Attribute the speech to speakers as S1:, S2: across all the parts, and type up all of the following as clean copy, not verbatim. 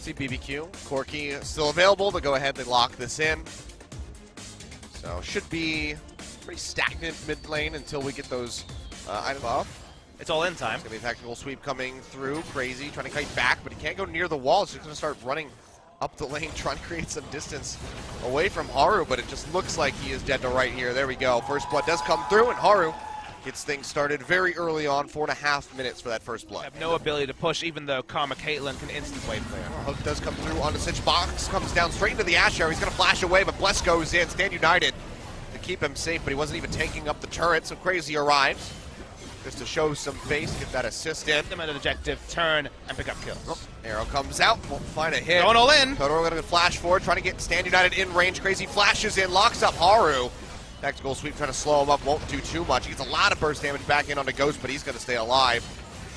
S1: See BBQ. Corky still available to go ahead and lock this in. So should be pretty stagnant mid lane until we get those items off.
S2: It's all in time.
S1: It's going to be a tactical sweep coming through. Crazy, trying to kite back, but he can't go near the wall. He's just going to start running up the lane, trying to create some distance away from Haru, but it just looks like he is dead to right here. There we go. First blood does come through, and Haru gets things started very early on. 4.5 minutes for that first blood.
S2: Have no ability to push, even though Karma Caitlyn can instant wave clear.
S1: Hook does come through on the Sitch box, comes down straight into the Asher. He's going to flash away, but Bless goes in. Stand United to keep him safe, but he wasn't even tanking up the turret, so Crazy arrives just to show some face, get that assist in.
S2: Them at an objective, turn, and pick up kills.
S1: Oh, arrow comes out, won't find a hit.
S2: Going all in.
S1: Totoro going to flash forward, trying to get Stand United in range. Crazy flashes in, locks up Haru. Tactical sweep trying to slow him up, won't do too much. He gets a lot of burst damage back in on the Ghost, but he's going to stay alive.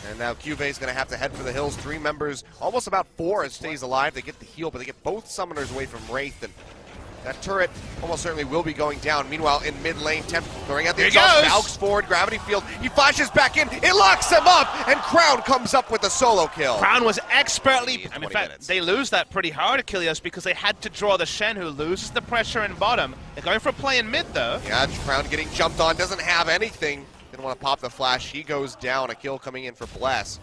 S1: And now Cuvée is going to have to head for the hills. 3 members, almost about 4 stays alive. They get the heal, but they get both summoners away from Wraith. And that turret almost certainly will be going down. Meanwhile, in mid lane, Temp throwing out the exhaust. Valks forward, gravity field. He flashes back in. It locks him up, and Crown comes up with a solo kill.
S2: Crown was expertly. I mean, in fact,
S1: minutes.
S2: they lose that pretty hard, Achilles, because they had to draw the Shen, who loses the pressure in bottom. They're going for a play in mid, though.
S1: Yeah, Crown getting jumped on. Doesn't have anything. Didn't want to pop the flash. He goes down. A kill coming in for Bless.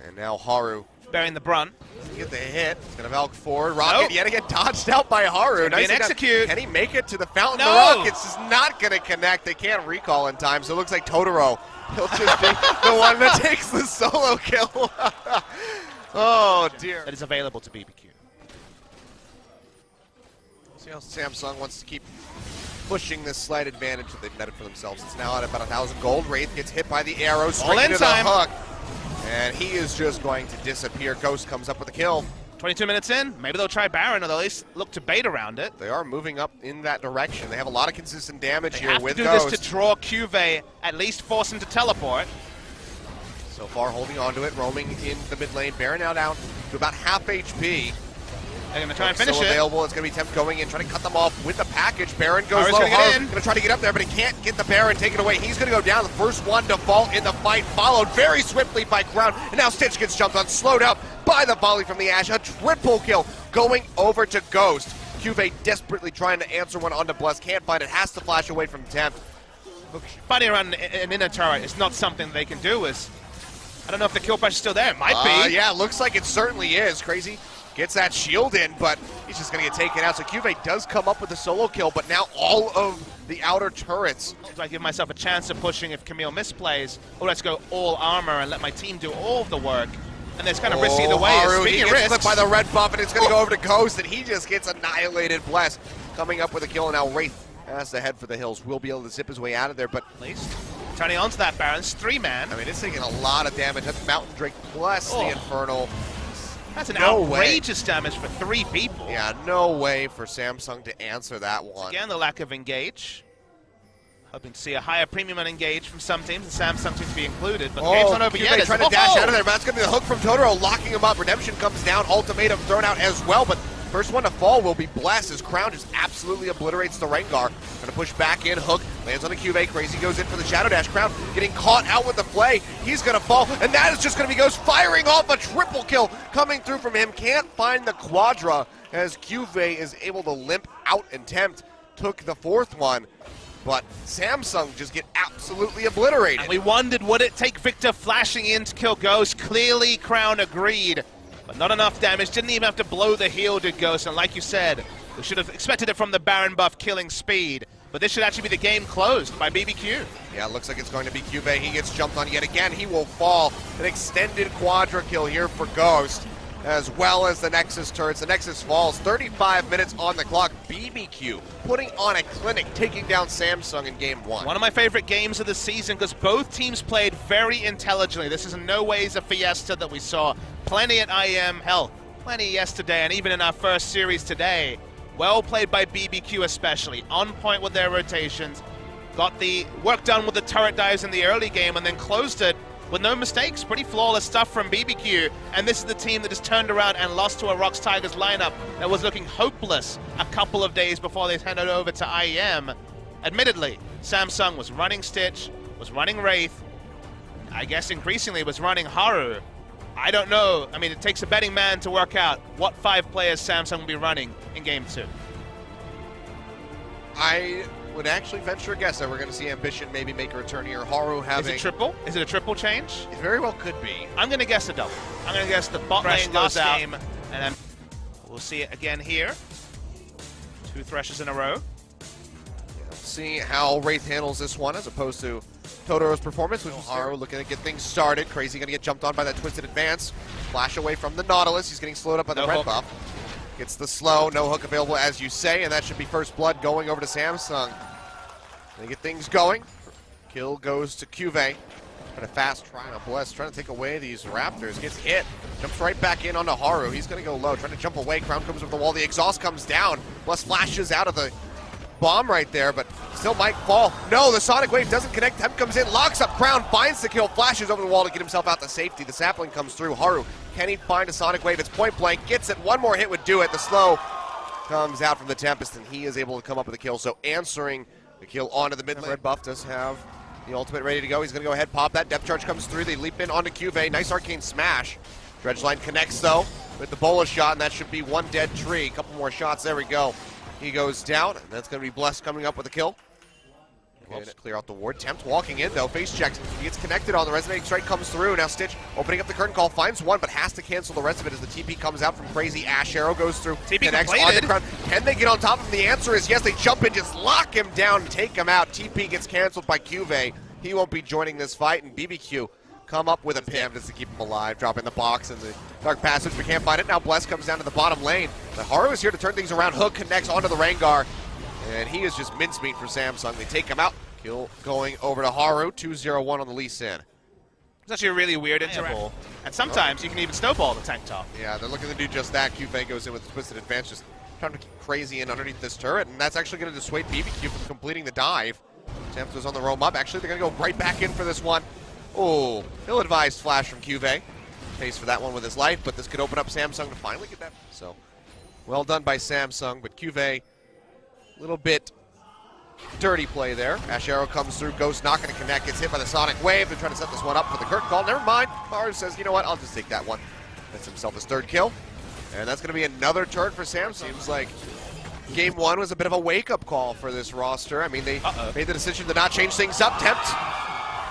S1: And now Haru
S2: Bearing the brunt.
S1: get the hit. He's going to Valk forward. Rocket yet again dodged out by Haru.
S2: Nice execute.
S1: Can he make it to the fountain?
S2: No.
S1: The Rocket's just not going to connect. They can't recall in time, so it looks like Totoro. He'll just be the one that takes the solo kill. Oh, dear.
S2: That is available to BBQ.
S1: See how Samsung wants to keep pushing this slight advantage that they've netted for themselves. It's now at about 1,000 gold. Wraith gets hit by the arrow straight into the hook. And he is just going to disappear. Ghost comes up with a kill.
S2: 22 minutes in. Maybe they'll try Baron, or they'll at least look to bait around it.
S1: They are moving up in that direction. They have a lot of consistent damage here with
S2: Ghost. They have to do this to draw Cuvée, at least force him to teleport.
S1: So far holding on to it, roaming in the mid lane. Baron now down to about half HP.
S2: They're going to try and finish
S1: still
S2: it.
S1: Available. It's going to be Temp going in, trying to cut them off with the package. Baron goes low. Going to try to get up there, but he can't get the Baron taken away. He's going to go down. The first one to fall in the fight, followed very swiftly by Crown. And now Stitch gets jumped on, slowed up by the volley from the Ash. A triple kill going over to Ghost. Cuvée desperately trying to answer one onto Bless. Can't find it. Has to flash away from Temp.
S2: Fighting around an inner turret is not something they can do. I don't know if the kill pressure's still there. It might be.
S1: Yeah, looks like it certainly is. Crazy gets that shield in, but he's just going to get taken out. So Cuvée does come up with a solo kill, but now all of the outer turrets.
S2: Do I give myself a chance of pushing if Camille misplays, or let's go all armor and let my team do all of the work? And that's kind of risky the way.
S1: Haru, he gets clipped by the red buff, and it's going to go over to Ghost, and he just gets annihilated. Bless coming up with a kill, and now Wraith has to head for the hills. Will be able to zip his way out of there, but
S2: at least turning onto that Baron, 3-man.
S1: I mean, it's taking a lot of damage. That's Mountain Drake plus the Infernal.
S2: That's an outrageous damage for 3 people.
S1: Yeah, no way for Samsung to answer that one.
S2: Again, the lack of engage. Hoping to see a higher premium on engage from some teams, and Samsung seems to be included, but the game's not over yet.
S1: Trying to dash out of there, but that's going to be the hook from Totoro, locking him up. Redemption comes down, ultimatum thrown out as well, but first one to fall will be Bless, as Crown just absolutely obliterates the Rengar. Going to push back in, hook, lands on the Cuvée, Crazy goes in for the Shadow Dash. Crown getting caught out with the play, he's going to fall, and that is just going to be Ghost firing off a triple kill coming through from him. Can't find the Quadra, as Cuvée is able to limp out and Tempt took the 4th one. But Samsung just get absolutely obliterated.
S2: And we wondered, would it take Victor flashing in to kill Ghost? Clearly, Crown agreed, but not enough damage. Didn't even have to blow the heal to Ghost. And like you said, we should have expected it from the Baron buff killing speed. But this should actually be the game closed by BBQ.
S1: Yeah, it looks like it's going to be Cuvée. He gets jumped on yet again. He will fall. An extended Quadra kill here for Ghost, as well as the Nexus turrets. The Nexus falls, 35 minutes on the clock. BBQ putting on a clinic, taking down Samsung in game 1.
S2: One of my favorite games of the season, because both teams played very intelligently. This is in no ways a fiesta that we saw. Plenty at IM, hell, plenty yesterday, and even in our first series today. Well played by BBQ especially, on point with their rotations. Got the work done with the turret dives in the early game, and then closed it with no mistakes. Pretty flawless stuff from BBQ, and this is the team that just turned around and lost to a Rox Tigers lineup that was looking hopeless a couple of days before they handed over to IEM. Admittedly, Samsung was running Stitch, was running Wraith, I guess increasingly was running Haru, I don't know. I mean, it takes a betting man to work out what 5 players Samsung will be running in Game 2.
S1: I would actually venture a guess that we're going to see Ambition maybe make a return here. Haru having...
S2: Is it triple? Is it a triple change?
S1: It very well could be.
S2: I'm going to guess a double. I'm going to guess the bot lane goes out, and then we'll see it again here. 2 Threshes in a row.
S1: See how Wraith handles this one as opposed to Totoro's performance, which was Haru looking to get things started. Crazy going to get jumped on by that twisted advance. Flash away from the Nautilus. He's getting slowed up by the red buff. Gets the slow, no hook available as you say, and that should be first blood going over to Samsung. They get things going. Kill goes to Cuvée. But a fast try on Bless, trying to take away these Raptors. Gets hit. Jumps right back in onto Haru. He's going to go low, trying to jump away. Crown comes over the wall. The exhaust comes down. Bless flashes out of the bomb right there, but still might fall. No, the Sonic Wave doesn't connect. Temp comes in, locks up Crown, finds the kill, flashes over the wall to get himself out to safety. The sapling comes through. Haru, can he find a Sonic Wave? It's point blank, gets it. One more hit would do it. The slow comes out from the Tempest, and he is able to come up with a kill. So answering the kill onto the mid lane. Red buff does have the ultimate ready to go. He's going to go ahead, pop that. Depth charge comes through. They leap in onto Cuvée. Nice arcane smash. Dredge line connects, though, with the Bola shot, and that should be one dead tree. A couple more shots. There we go. He goes down, and that's going to be Bless coming up with a kill. Okay, clear out the ward. Tempt walking in, though. Face checks. He gets connected on. The resonating strike comes through. Now Stitch opening up the curtain call. Finds one, but has to cancel the rest of it as the TP comes out from Crazy. Ash Arrow goes through.
S2: TP
S1: connects
S2: completed.
S1: on the Crown. Can they get on top of him? The answer is yes. They jump in, just lock him down, and take him out. TP gets canceled by Cuvée. He won't be joining this fight, and BBQ come up with a pim just to keep him alive. Drop in the box in the Dark Passage. We can't find it. Now Bless comes down to the bottom lane. The Haru is here to turn things around. Hook connects onto the Rengar. And he is just mincemeat for Samsung. They take him out. Kill going over to Haru. 2-0-1 on the Lee Sin.
S2: It's actually a really weird interaction. And sometimes you can even snowball the tank top.
S1: Yeah, they're looking to do just that. Cuvée goes in with the twisted advance, just trying to keep Crazy in underneath this turret. And that's actually going to dissuade BBQ from completing the dive. Tempt was on the roam up. Actually, they're going to go right back in for this one. Oh, ill-advised flash from Cuvée. Pays for that one with his life, but this could open up Samsung to finally get that. So, well done by Samsung, but Cuvée, a little bit dirty play there. Ash Arrow comes through, Ghost not going to connect, gets hit by the Sonic Wave. They're trying to set this one up for the curtain call. Never mind. Haru says, you know what, I'll just take that one. Gets himself his 3rd kill. And that's going to be another turn for Samsung. Seems like Game 1 was a bit of a wake-up call for this roster. I mean, they made the decision to not change things up. Tempt,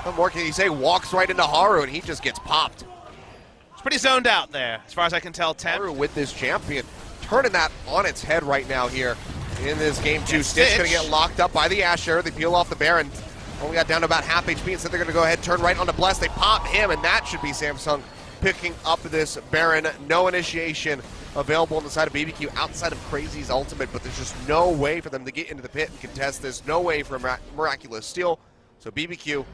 S1: what more can you say, walks right into Haru, and he just gets popped.
S2: It's pretty zoned out there, as far as I can tell. Tempt
S1: Haru with this champion, turning that on its head right now here in this Game 2. Stitch going to get locked up by the Ash Arrow. They peel off the Baron. Only got down to about half HP, and so they're going to go ahead and turn right onto Bless. They pop him, and that should be Samsung picking up this Baron. No initiation available on the side of BBQ outside of Crazy's ultimate, but there's just no way for them to get into the pit and contest this. No way for a miraculous steal. So BBQ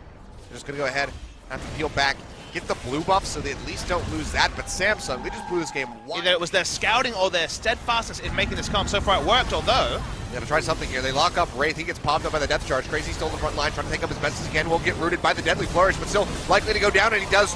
S1: they're just going to go ahead, have to peel back, get the blue buff so they at least don't lose that. But Samsung, they just blew this game wide.
S2: Either it was their scouting or their steadfastness in making this comp. So far it worked, although
S1: they have to try something here. They lock up Wraith. He gets popped up by the depth charge. Crazy still in the front line, trying to take up as best as he can. Won't get rooted by the deadly flourish, but still likely to go down, and he does.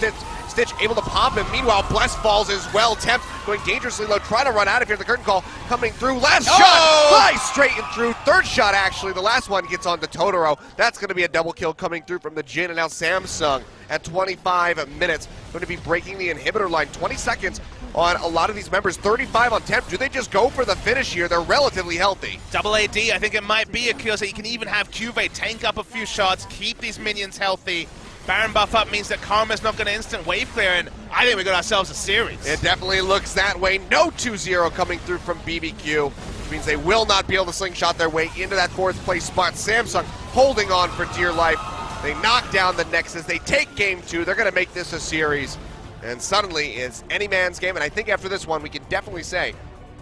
S1: Stitch able to pop him. Meanwhile, Bless falls as well. Tempt going dangerously low, trying to run out of here. The curtain call coming through. Last shot flies straight and through. 3rd shot, actually. The last one gets on to Totoro. That's going to be a double kill coming through from the Jhin, and now Samsung at 25 minutes going to be breaking the inhibitor line. 20 seconds on a lot of these members. 35 on Tempt. Do they just go for the finish here? They're relatively healthy.
S2: Double AD, I think it might be a kill, so you can even have Cuvée tank up a few shots, keep these minions healthy. Baron buff up means that Karma's not going to instant wave clear, and I think we got ourselves a series.
S1: It definitely looks that way. No 2-0 coming through from BBQ, which means they will not be able to slingshot their way into that 4th place spot. Samsung holding on for dear life. They knock down the Nexus. They take Game 2. They're going to make this a series. And suddenly it's any man's game. And I think after this one, we can definitely say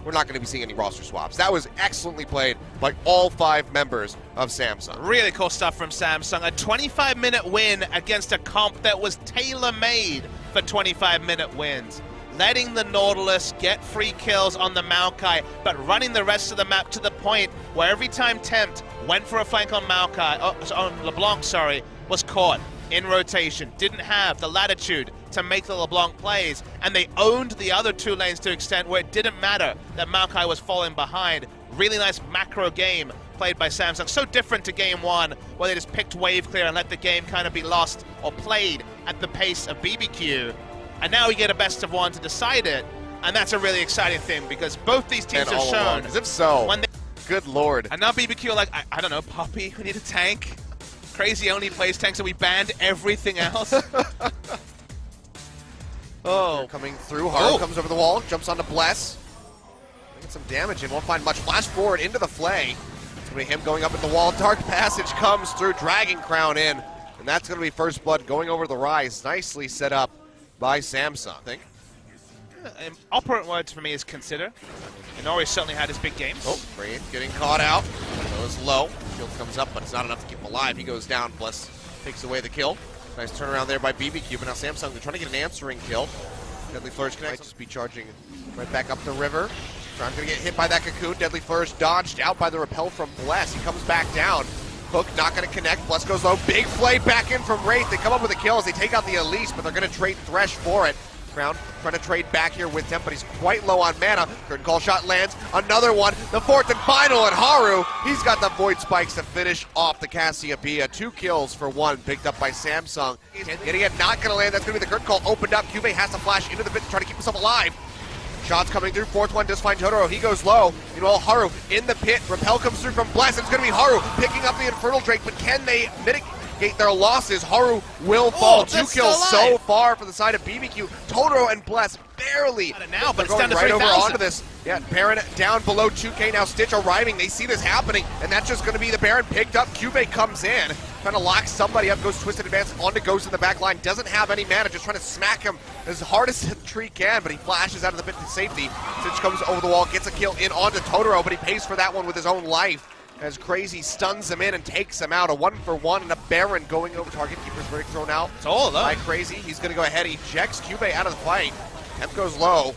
S1: we're not going to be seeing any roster swaps. That was excellently played by all 5 members of Samsung.
S2: Really cool stuff from Samsung. A 25-minute win against a comp that was tailor-made for 25-minute wins. Letting the Nautilus get free kills on the Maokai, but running the rest of the map to the point where every time Tempt went for a flank on on LeBlanc, was caught in rotation. Didn't have the latitude to make the LeBlanc plays, and they owned the other 2 lanes to an extent where it didn't matter that Maokai was falling behind. Really nice macro game played by Samsung. So different to Game 1, where they just picked wave clear and let the game kind of be lost or played at the pace of BBQ. and now we get a best of one to decide it, and that's a really exciting thing because both these teams have shown.
S1: Because if so,
S2: when they,
S1: good lord.
S2: and now BBQ are like, I don't know, Poppy, we need a tank. Crazy only plays tanks, so we banned everything else.
S1: Oh, coming through. Haru comes over the wall, jumps onto Bless. Get some damage in, won't find much. Flash forward into the Flay. It's going to be him going up at the wall. Dark Passage comes through, dragging Crown in. And that's going to be First Blood going over the Rise. Nicely set up by Samsung, I think.
S2: Operant words for me is consider. Inori certainly had his big games.
S1: Oh, Rain getting caught out. Goes low. Shield comes up, but it's not enough to keep him alive. He goes down. Bless takes away the kill. Nice turnaround there by BBQ, but now Samsung, they're trying to get an answering kill. Deadly Flourish might just be charging right back up the river. Crown's going to get hit by that Cocoon. Deadly Flourish dodged out by the repel from Bless. He comes back down. Hook not going to connect. Bless goes low. Big Flay back in from Wraith. They come up with a kill as they take out the Elise, but they're going to trade Thresh for it. Crown trying to trade back here with them, but he's quite low on mana. Curtain Call shot lands. Another one. The fourth and final, and Haru, he's got the Void Spikes to finish off the Cassiopeia. 2 kills for 1, picked up by Samsung. Getting it, not going to land. That's going to be the Curtain Call opened up. Cuvee has to flash into the pit to try to keep himself alive. Shots coming through. Fourth one does find Totoro. He goes low. Meanwhile, Haru in the pit. Repel comes through from Bless. It's going to be Haru picking up the Infernal Drake, but can they mitigate their losses? Haru will fall. 2 kills so far for the side of BBQ. Totoro and Bless barely.
S2: Now, but it's
S1: going
S2: down to
S1: right
S2: 3,000.
S1: over onto this. Yeah, Baron down below 2K. Now Stitch arriving. They see this happening, and that's just going to be the Baron picked up. Cuvee comes in, trying to lock somebody up. Goes Twisted Advance onto Ghost in the back line. Doesn't have any mana. Just trying to smack him as hard as the tree can, but he flashes out of the pit to safety. Stitch comes over the wall, gets a kill in onto Totoro, but he pays for that one with his own life. As Crazy stuns him in and takes him out. A 1-for-1 and a Baron going over target. Keeper's break thrown out.
S2: It's all of
S1: by Crazy. He's going to go ahead. He ejects Cuvee out of the fight. Temp goes low.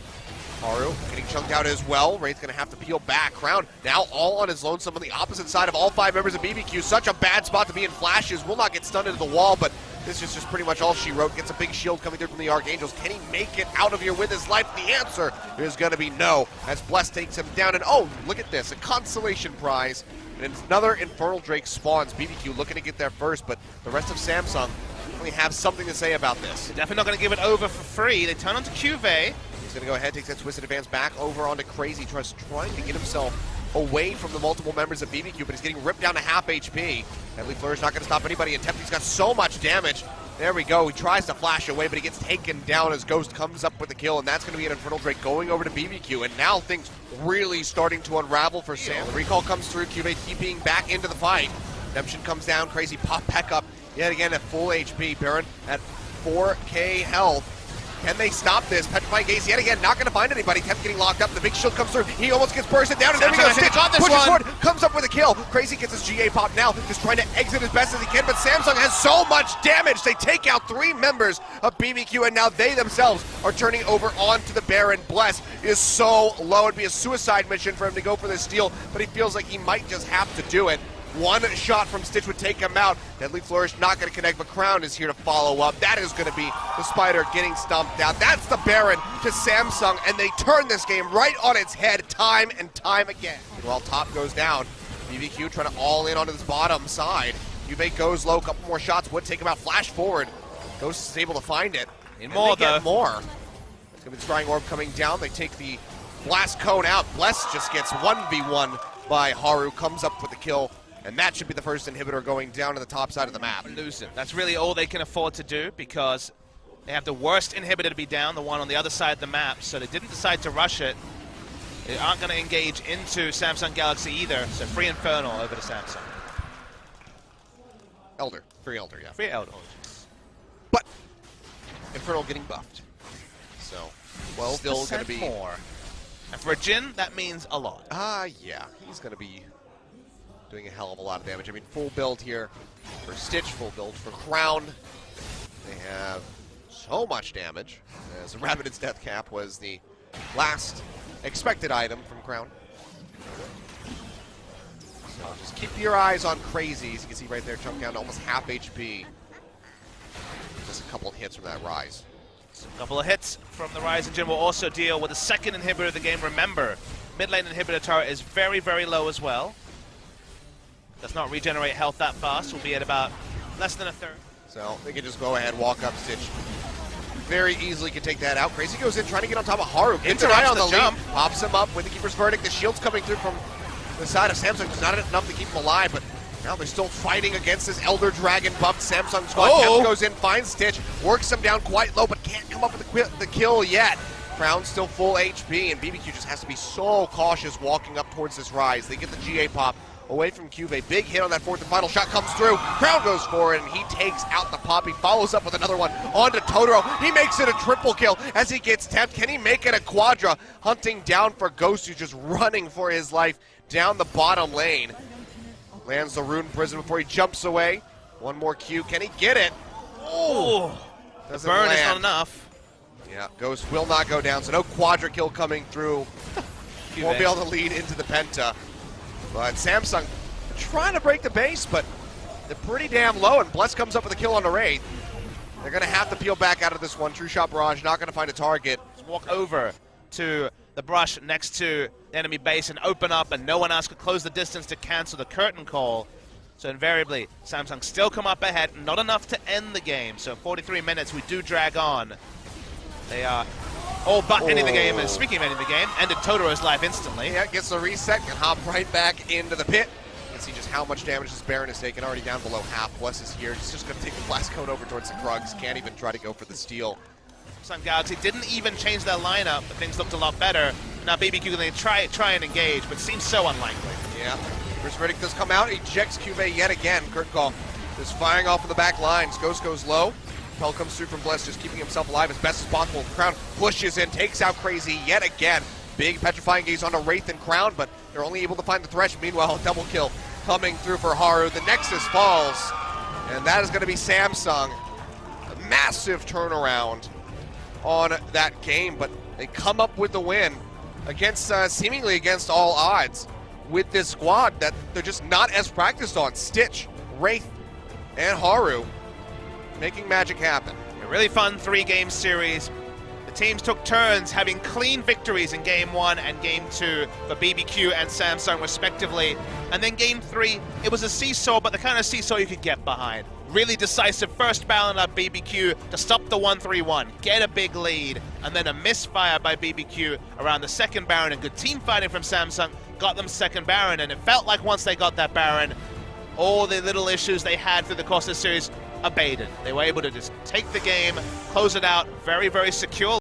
S1: Haru getting chunked out as well. Wraith's going to have to peel back. Crown now all on his lonesome on the opposite side of all 5 members of BBQ. Such a bad spot to be in. Flashes will not get stunned into the wall, but this is just pretty much all she wrote. Gets a big shield coming through from the Archangels. Can he make it out of here with his life? The answer is going to be no, as Bless takes him down. And oh, look at this, a consolation prize. And another Infernal Drake spawns. BBQ looking to get there first, but the rest of Samsung definitely have something to say about this.
S2: They're definitely not going to give it over for free. They turn onto Cuvee.
S1: He's going to go ahead, takes that Twisted Advance back over onto Crazy. Trying to get himself away from the multiple members of BBQ, but he's getting ripped down to half HP. Deadly Flourish not going to stop anybody. And Tempty's got so much damage. There we go. He tries to flash away, but he gets taken down as Ghost comes up with the kill, and that's going to be an Infernal Drake going over to BBQ. And now things really starting to unravel for Sam. The recall comes through. Cuvee keeping back into the fight. Redemption comes down. Crazy pop back up yet again at full HP. Baron at 4K health. Can they stop this? Petrifying Gaze yet again, not going to find anybody. Temp getting locked up. The big shield comes through. He almost gets bursted down, and there we go. Stitch pushes forward, comes up with a kill. Crazy gets his GA pop now, just trying to exit as best as he can, but Samsung has so much damage. They take out 3 members of BBQ, and now they themselves are turning over onto the Baron. Bless is so low. It'd be a suicide mission for him to go for this steal, but he feels like he might just have to do it. 1 shot from Stitch would take him out. Deadly Flourish not going to connect, but Crown is here to follow up. That is going to be the Spider getting stomped out. That's the Baron to Samsung, and they turn this game right on its head time and time again. While top goes down, BBQ trying to all in onto this bottom side. Cuvee goes low, a couple more shots would take him out. Flash forward. Ghost is able to find it.
S2: And more,
S1: they get more. It's going to be the Scrying Orb coming down. They take the Blast Cone out. Bless just gets 1v1 by Haru, comes up with the kill. And that should be the first inhibitor going down to the top side of the map.
S2: Lose him. That's really all they can afford to do because they have the worst inhibitor to be down, the one on the other side of the map. So they didn't decide to rush it. They aren't going to engage into Samsung Galaxy either. So free Infernal over to Samsung.
S1: Elder. Free Elder, yeah.
S2: Free Elder.
S1: But Infernal getting buffed. So, well, still going to be
S2: more. And for a Jhin, that means a lot.
S1: Yeah. He's going to be doing a hell of a lot of damage. I mean, full build here for Stitch, full build for Crown. They have so much damage, as the Rabbidd's Death Cap was the last expected item from Crown. So just keep your eyes on Crazy. As you can see right there, chunk down to almost half HP. Just a couple of hits from that Rise.
S2: So a couple of hits from the Rise, and Jhin will also deal with the second inhibitor of the game. Remember, mid lane inhibitor turret is very, very low as well. Does not regenerate health that fast. Will be at about less than a third.
S1: So they can just go ahead, walk up Stitch. very easily can take that out. Crazy goes in, trying to get on top of Haru. Gets an eye
S2: Interrupts
S1: on the
S2: the jump.
S1: lead, pops him up with the Keeper's Verdict. The shield's coming through from the side of Samsung. It's not enough to keep him alive, but now they're still fighting against this Elder Dragon buffed Samsung squad.
S2: Oh.
S1: Kev goes in, finds Stitch, works him down quite low, but can't come up with the kill yet. Crown's still full HP, and BBQ just has to be so cautious walking up towards this rise. They get the GA pop away from Cuvée. Big hit on that fourth and final shot comes through. Crown goes for it, and he takes out the pop. He follows up with another one onto Totoro. He makes it a triple kill as he gets tapped. Can he make it a quadra? Hunting down for Ghost, who's just running for his life down the bottom lane. Lands the Rune Prison before he jumps away. One more Q. Can he get it?
S2: Oh, the burn
S1: land.
S2: is not enough.
S1: Yeah, Ghost will not go down, so no quadra kill coming through. Won't be able to lead into the Penta. But Samsung trying to break the base, but they're pretty damn low, and Bless comes up with a kill on the Wraith. They're going to have to peel back out of this one. True Shot Barrage not going to find a target.
S2: Just walk over to the brush next to the enemy base and open up, and no one else could close the distance to cancel the curtain call. So invariably, Samsung still come up ahead, not enough to end the game. So 43 minutes, we do drag on. They are all but ending the game, and speaking of ending the game, ended Totoro's life instantly.
S1: Yeah, gets the reset, can hop right back into the pit. You can see just how much damage this Baron has taken, already down below half. Bless is here, he's just going to take the blast cone over towards the Krugs, can't even try to go for the steal.
S2: Samsung Galaxy didn't even change their lineup, but things looked a lot better. Now BBQ can try and engage, but seems so unlikely.
S1: Yeah, First Verdict does come out, ejects Cuvée yet again. Kurt Call is firing off of the back lines. Ghost goes low. Pell comes through from Bless, just keeping himself alive as best as possible. Crown pushes in, takes out Crazy yet again. Big petrifying gaze onto Wraith and Crown, but they're only able to find the Thresh. Meanwhile, a double kill coming through for Haru. The Nexus falls, and that is going to be Samsung. A massive turnaround on that game, but they come up with the win against seemingly against all odds with this squad that they're just not as practiced on. Stitch, Wraith, and Haru making magic happen.
S2: A really fun 3-game series. The teams took turns having clean victories in Game 1 and Game 2 for BBQ and Samsung respectively. And then Game 3, it was a seesaw, but the kind of seesaw you could get behind. Really decisive first Baron at BBQ to stop the 1-3-1, get a big lead, and then a misfire by BBQ around the second Baron, and good team fighting from Samsung got them second Baron, and it felt like once they got that Baron, all the little issues they had through the course of the series abated. They were able to just take the game, close it out very, very securely.